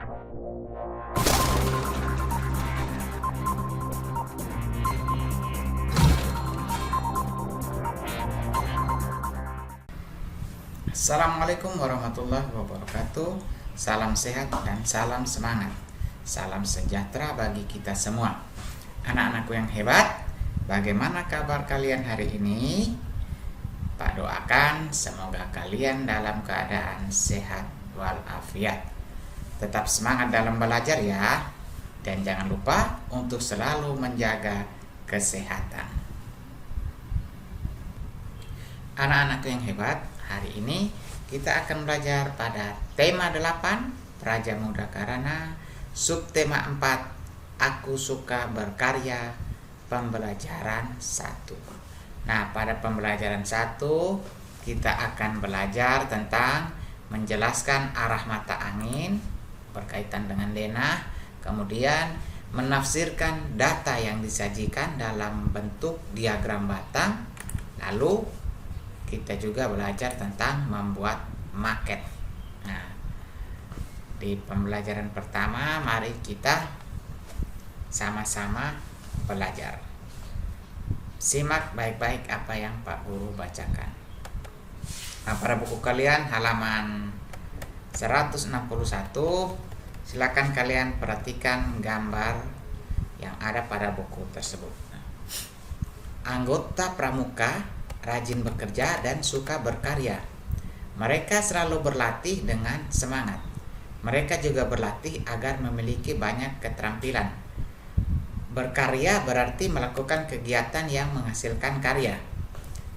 Assalamualaikum warahmatullahi wabarakatuh. Salam sehat dan salam semangat. Salam sejahtera bagi kita semua. Anak-anakku yang hebat, bagaimana kabar kalian hari ini? Pak doakan semoga kalian dalam keadaan sehat walafiat. Tetap semangat dalam belajar ya. Dan jangan lupa untuk selalu menjaga kesehatan. Anak-anakku yang hebat, hari ini kita akan belajar pada tema 8, Praja Muda Karana, subtema 4, Aku Suka Berkarya, pembelajaran 1. Nah, pada pembelajaran 1 kita akan belajar tentang menjelaskan arah mata angin berkaitan dengan denah, kemudian menafsirkan data yang disajikan dalam bentuk diagram batang, lalu kita juga belajar tentang membuat maket. Nah, di pembelajaran pertama mari kita sama-sama belajar. Simak baik-baik apa yang Pak Guru bacakan. Nah, pada buku kalian halaman 161, silakan kalian perhatikan gambar yang ada pada buku tersebut. Anggota pramuka rajin bekerja dan suka berkarya. Mereka selalu berlatih dengan semangat. Mereka juga berlatih agar memiliki banyak keterampilan. Berkarya berarti melakukan kegiatan yang menghasilkan karya.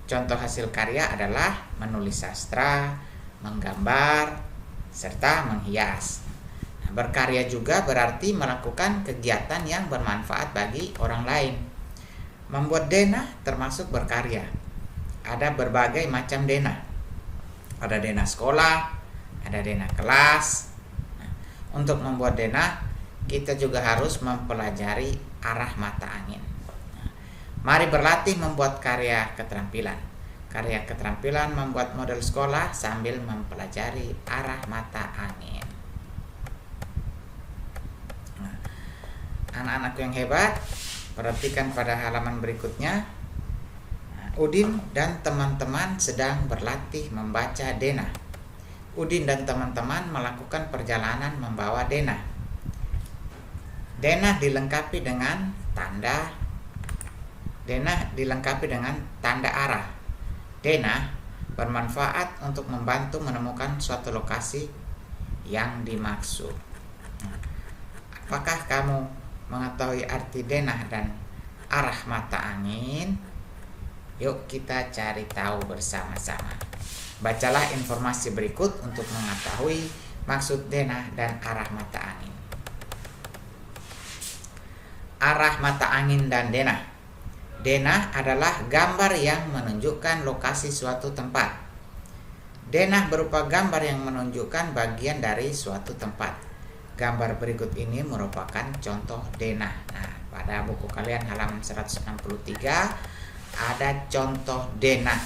Contoh hasil karya adalah menulis sastra, menggambar, serta menghias. Nah, berkarya juga berarti melakukan kegiatan yang bermanfaat bagi orang lain. Membuat denah termasuk berkarya. Ada berbagai macam denah. Ada denah sekolah, ada denah kelas. Nah, untuk membuat denah, kita juga harus mempelajari arah mata angin. Nah, mari berlatih membuat karya keterampilan. Karya keterampilan membuat model sekolah sambil mempelajari arah mata angin. Nah, anak-anakku yang hebat, perhatikan pada halaman berikutnya. Udin dan teman-teman sedang berlatih membaca denah. Udin dan teman-teman melakukan perjalanan membawa denah. Denah dilengkapi dengan tanda arah. Denah bermanfaat untuk membantu menemukan suatu lokasi yang dimaksud. Apakah kamu mengetahui arti denah dan arah mata angin? Yuk kita cari tahu bersama-sama. Bacalah informasi berikut untuk mengetahui maksud denah dan arah mata angin. Arah mata angin dan denah. Denah adalah gambar yang menunjukkan lokasi suatu tempat. Denah berupa gambar yang menunjukkan bagian dari suatu tempat. Gambar berikut ini merupakan contoh denah. Nah, pada buku kalian halaman 163 ada contoh denah.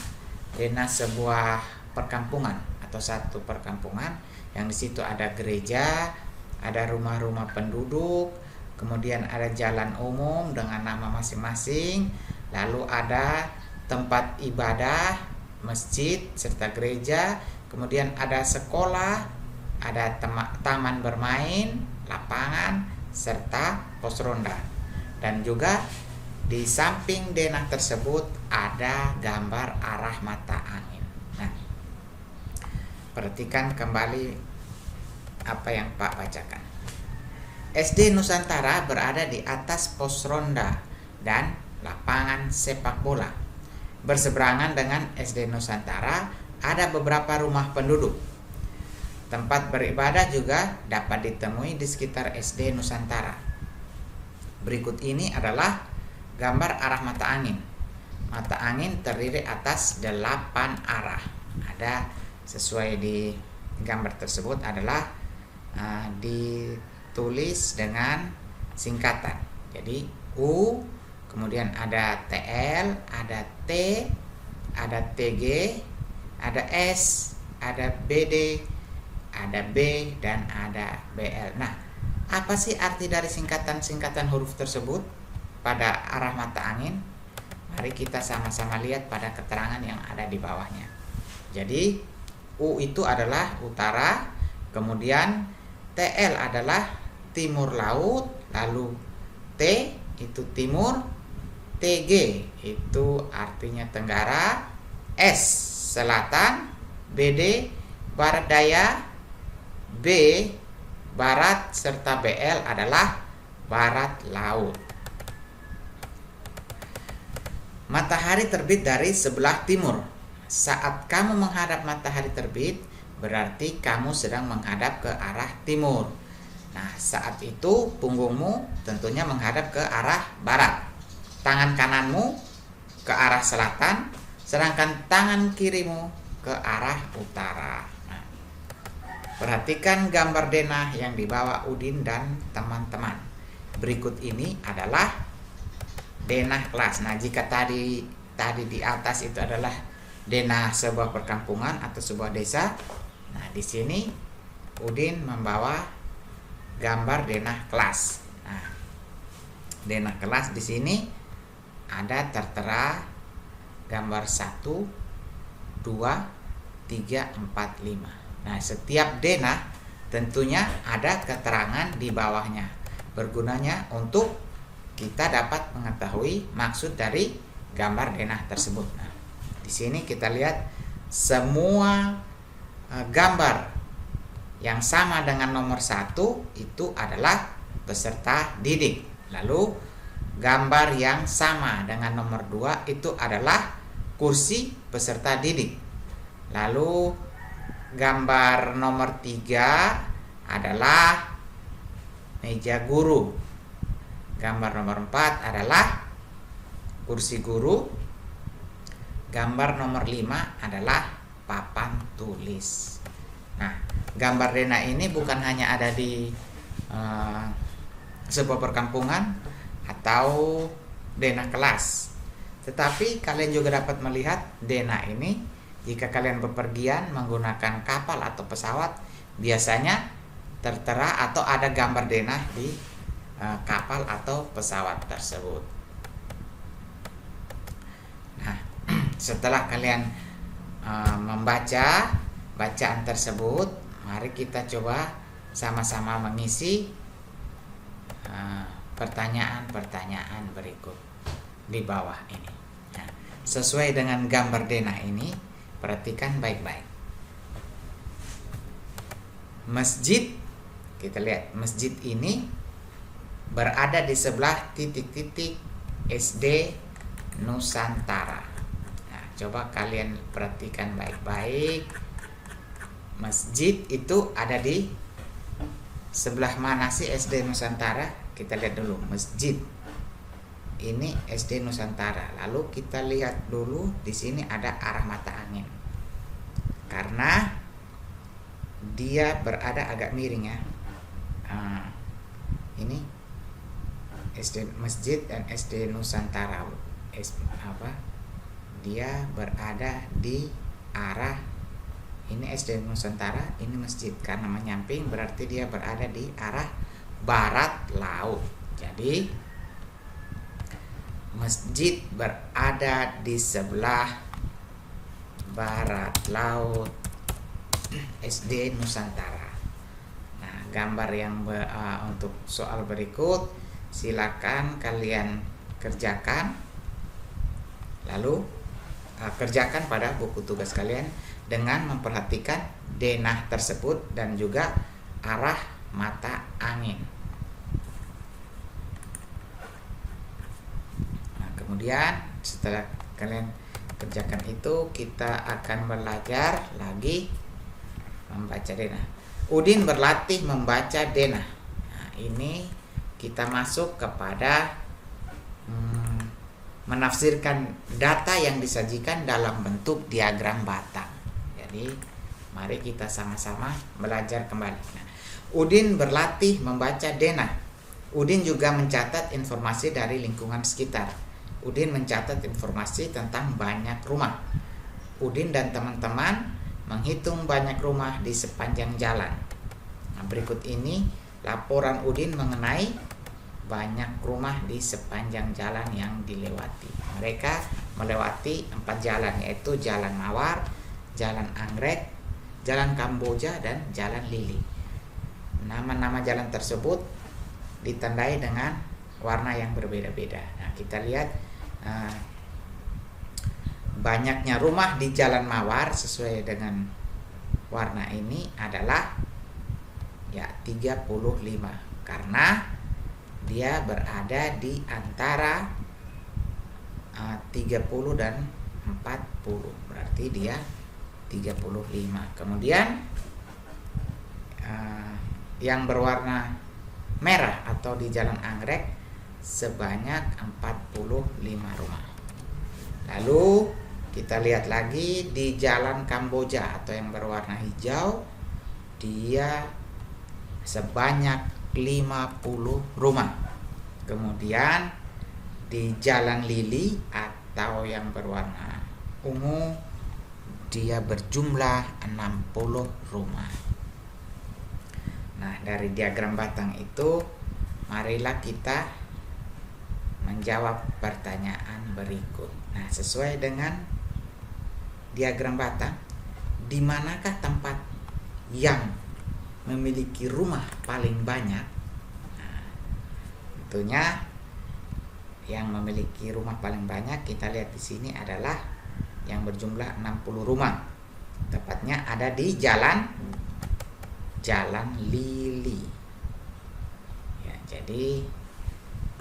Denah sebuah perkampungan atau satu perkampungan yang di situ ada gereja, ada rumah-rumah penduduk, kemudian ada jalan umum dengan nama masing-masing, lalu ada tempat ibadah, masjid serta gereja, kemudian ada sekolah, ada taman bermain, lapangan serta pos ronda. Dan juga di samping denah tersebut ada gambar arah mata angin. Nah, perhatikan kembali apa yang Pak bacakan. SD Nusantara berada di atas pos ronda dan lapangan sepak bola. Berseberangan dengan SD Nusantara ada beberapa rumah penduduk. Tempat beribadah juga dapat ditemui di sekitar SD Nusantara. Berikut ini adalah gambar arah mata angin. Mata angin terdiri atas 8 arah. Ada sesuai di gambar tersebut adalah ditulis dengan singkatan. Jadi U, kemudian ada TL, ada T, ada TG, ada S, ada BD, ada B, dan ada BL. Nah, apa sih arti dari singkatan-singkatan huruf tersebut pada arah mata angin? Mari kita sama-sama lihat pada keterangan yang ada di bawahnya. Jadi, U itu adalah utara, kemudian TL adalah timur laut, lalu T itu timur, TG itu artinya tenggara, S selatan, BD barat daya, B barat, serta BL adalah barat laut. Matahari terbit dari sebelah timur. Saat kamu menghadap matahari terbit, berarti kamu sedang menghadap ke arah timur. Nah, saat itu punggungmu tentunya menghadap ke arah barat. Tangan kananmu ke arah selatan, sedangkan tangan kirimu ke arah utara. Nah, perhatikan gambar denah yang dibawa Udin dan teman-teman. Berikut ini adalah denah kelas. Nah, jika tadi di atas itu adalah denah sebuah perkampungan atau sebuah desa, nah di sini Udin membawa gambar denah kelas. Nah, denah kelas di sini ada tertera gambar 1, 2, 3, 4, 5. Nah, setiap denah tentunya ada keterangan di bawahnya. Bergunanya untuk kita dapat mengetahui maksud dari gambar denah tersebut. Nah, di sini kita lihat semua gambar yang sama dengan nomor 1 itu adalah peserta didik. Lalu gambar yang sama dengan nomor 2 itu adalah kursi peserta didik. Lalu gambar nomor 3 adalah meja guru. Gambar nomor 4 adalah kursi guru. Gambar nomor 5 adalah papan tulis. Nah, gambar denah ini bukan hanya ada di sebuah perkampungan atau denah kelas, tetapi kalian juga dapat melihat denah ini jika kalian bepergian menggunakan kapal atau pesawat. Biasanya tertera atau ada gambar denah di kapal atau pesawat tersebut. Nah, setelah kalian membaca bacaan tersebut, mari kita coba sama-sama mengisi pertanyaan-pertanyaan berikut di bawah ini. Nah, sesuai dengan gambar denah ini, perhatikan baik-baik. Masjid, kita lihat masjid ini berada di sebelah titik-titik SD Nusantara. Nah, coba kalian perhatikan baik-baik. Masjid itu ada di sebelah mana sih SD Nusantara? Kita lihat dulu masjid. Ini SD Nusantara. Lalu kita lihat dulu di sini ada arah mata angin. Karena dia berada agak miring ya. Ini SD Masjid dan SD Nusantara. Dia berada di arah, ini SD Nusantara, ini masjid. Karena menyamping berarti dia berada di arah barat laut. Jadi masjid berada di sebelah barat laut SD Nusantara. Nah, gambar yang untuk soal berikut silakan kalian kerjakan. Lalu kerjakan pada buku tugas kalian dengan memperhatikan denah tersebut dan juga arah mata angin. Nah, kemudian setelah kalian kerjakan itu, kita akan belajar lagi membaca denah. Udin berlatih membaca denah. Nah, ini kita masuk kepada menafsirkan data yang disajikan dalam bentuk diagram batang. Jadi mari kita sama-sama belajar kembali. Nah, Udin berlatih membaca denah. Udin juga mencatat informasi dari lingkungan sekitar. Udin mencatat informasi tentang banyak rumah. Udin dan teman-teman menghitung banyak rumah di sepanjang jalan. Nah, berikut ini laporan Udin mengenai banyak rumah di sepanjang jalan yang dilewati. Mereka melewati 4 jalan, yaitu Jalan Mawar, Jalan Anggrek, Jalan Kamboja, dan Jalan Lili. Nama-nama jalan tersebut ditandai dengan warna yang berbeda-beda. Nah, kita lihat banyaknya rumah di Jalan Mawar sesuai dengan warna ini adalah ya 35, karena dia berada di antara 30 dan 40, berarti dia 35. Kemudian yang berwarna merah atau di Jalan Anggrek sebanyak 45 rumah. Lalu kita lihat lagi di Jalan Kamboja atau yang berwarna hijau, dia sebanyak 50 rumah. Kemudian di Jalan Lili atau yang berwarna ungu, dia berjumlah 60 rumah. Nah, dari diagram batang itu marilah kita menjawab pertanyaan berikut. Nah, sesuai dengan diagram batang, di manakah tempat yang memiliki rumah paling banyak? Nah, tentunya yang memiliki rumah paling banyak kita lihat di sini adalah yang berjumlah 60 rumah. Tepatnya ada di Jalan Lili. Ya, jadi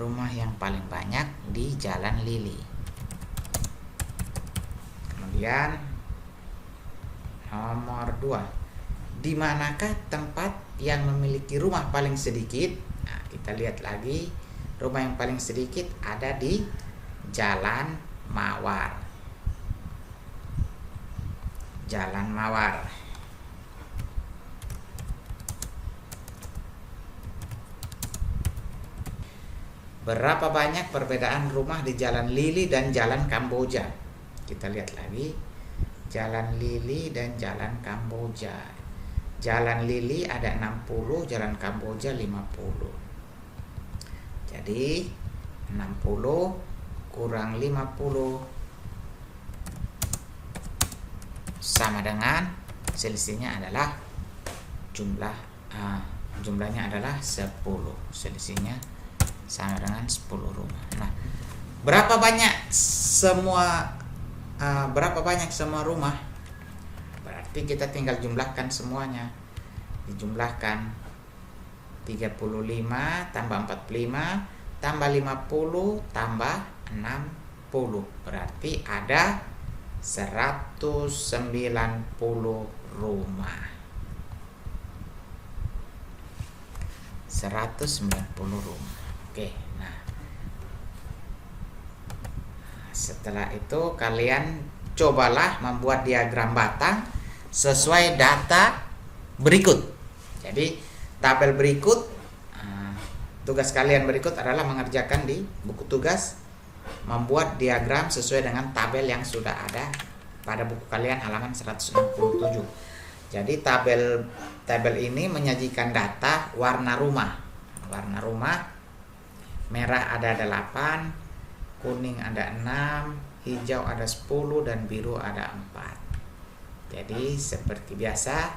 rumah yang paling banyak di Jalan Lili. Kemudian nomor 2, di manakah tempat yang memiliki rumah paling sedikit? Nah, kita lihat lagi, rumah yang paling sedikit ada di Jalan Mawar. Jalan Mawar. Berapa banyak perbedaan rumah di Jalan Lili dan Jalan Kamboja? Kita lihat lagi, Jalan Lili dan Jalan Kamboja. Jalan Lili ada 60, Jalan Kamboja 50. Jadi 60 kurang 50 sama dengan selisihnya adalah jumlahnya adalah 10. Selisihnya sama dengan 10 rumah. Nah, berapa banyak semua rumah? Berarti kita tinggal jumlahkan semuanya. Dijumlahkan 35 tambah 45 tambah 50 tambah 60. Berarti ada 190 rumah. 190 rumah. Oke, nah setelah itu kalian cobalah membuat diagram batang sesuai data berikut. Jadi tabel berikut, tugas kalian berikut adalah mengerjakan di buku tugas, membuat diagram sesuai dengan tabel yang sudah ada pada buku kalian halaman 167. Jadi tabel ini menyajikan data warna rumah. Warna rumah merah ada 8, kuning ada 6, hijau ada 10, dan biru ada 4. Jadi seperti biasa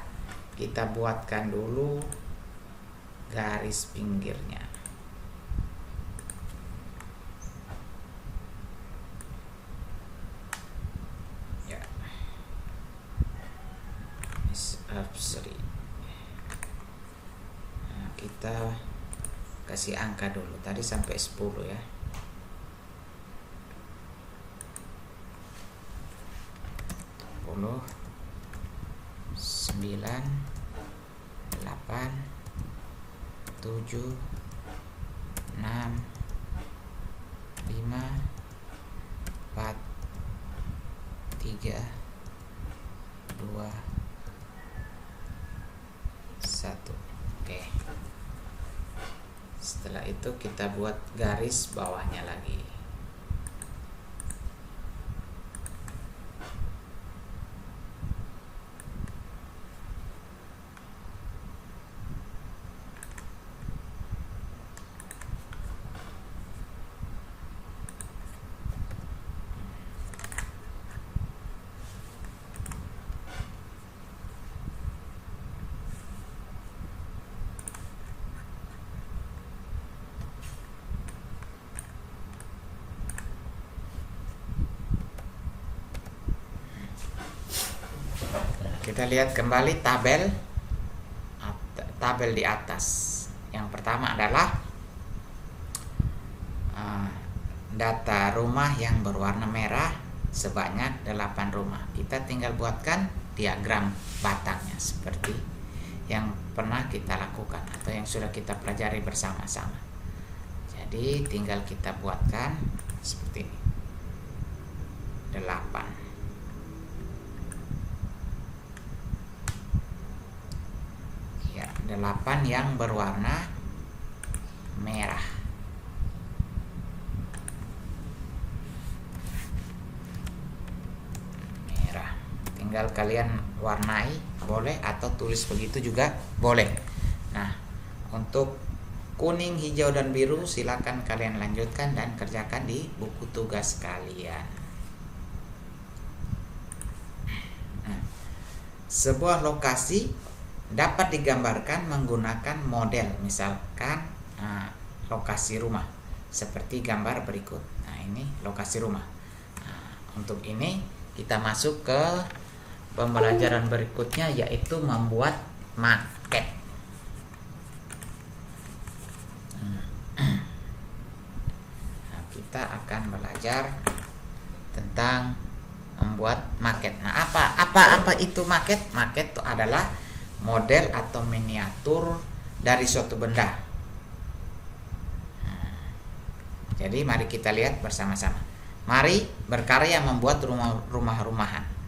kita buatkan dulu garis pinggirnya. Ya. Nah, kita kasih angka dulu. Tadi sampai 10 ya. 10, 9, 8, 7, 6, 5, 4, 3, 2, 1. Oke. Setelah itu kita buat garis bawahnya lagi. kita lihat kembali tabel di atas. Yang pertama adalah data rumah yang berwarna merah sebanyak 8 rumah. Kita tinggal buatkan diagram batangnya seperti yang pernah kita lakukan atau yang sudah kita pelajari bersama-sama. Jadi tinggal kita buatkan seperti ini. 8. Ya, 8 yang berwarna merah. Tinggal kalian warnai boleh atau tulis begitu juga boleh. Nah, untuk kuning, hijau, dan biru silakan kalian lanjutkan dan kerjakan di buku tugas kalian. Nah, sebuah lokasi dapat digambarkan menggunakan model, misalkan lokasi rumah seperti gambar berikut. Nah, ini lokasi rumah. Nah, untuk ini kita masuk ke pembelajaran berikutnya, yaitu membuat maket. Nah, kita akan belajar tentang membuat maket. Nah, apa itu maket? Maket itu adalah model atau miniatur dari suatu benda. Jadi mari kita lihat bersama-sama. Mari berkarya membuat rumah-rumahan.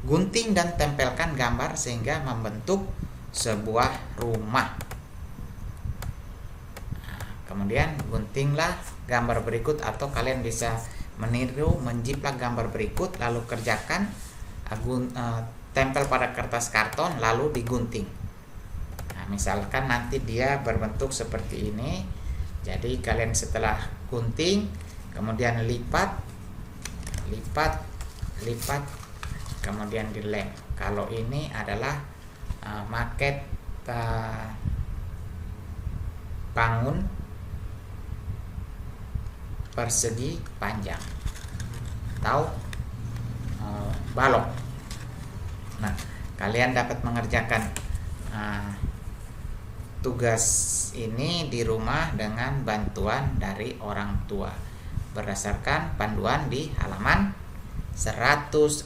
Gunting dan tempelkan gambar sehingga membentuk sebuah rumah. Nah, kemudian guntinglah gambar berikut atau kalian bisa meniru menjiplak gambar berikut lalu kerjakan tempel pada kertas karton lalu digunting. Nah, misalkan nanti dia berbentuk seperti ini. Jadi kalian setelah gunting kemudian lipat, kemudian dilem. Kalau ini adalah maket bangun persegi panjang atau balok. Nah, kalian dapat mengerjakan tugas ini di rumah dengan bantuan dari orang tua berdasarkan panduan di halaman 169.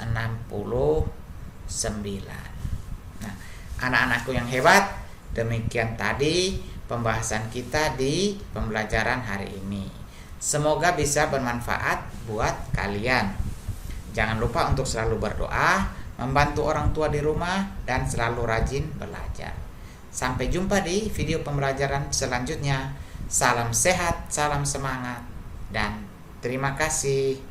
Nah, anak-anakku yang hebat, demikian tadi pembahasan kita di pembelajaran hari ini. Semoga bisa bermanfaat buat kalian. Jangan lupa untuk selalu berdoa, membantu orang tua di rumah, dan selalu rajin belajar. Sampai jumpa di video pembelajaran selanjutnya. Salam sehat, salam semangat, dan terima kasih.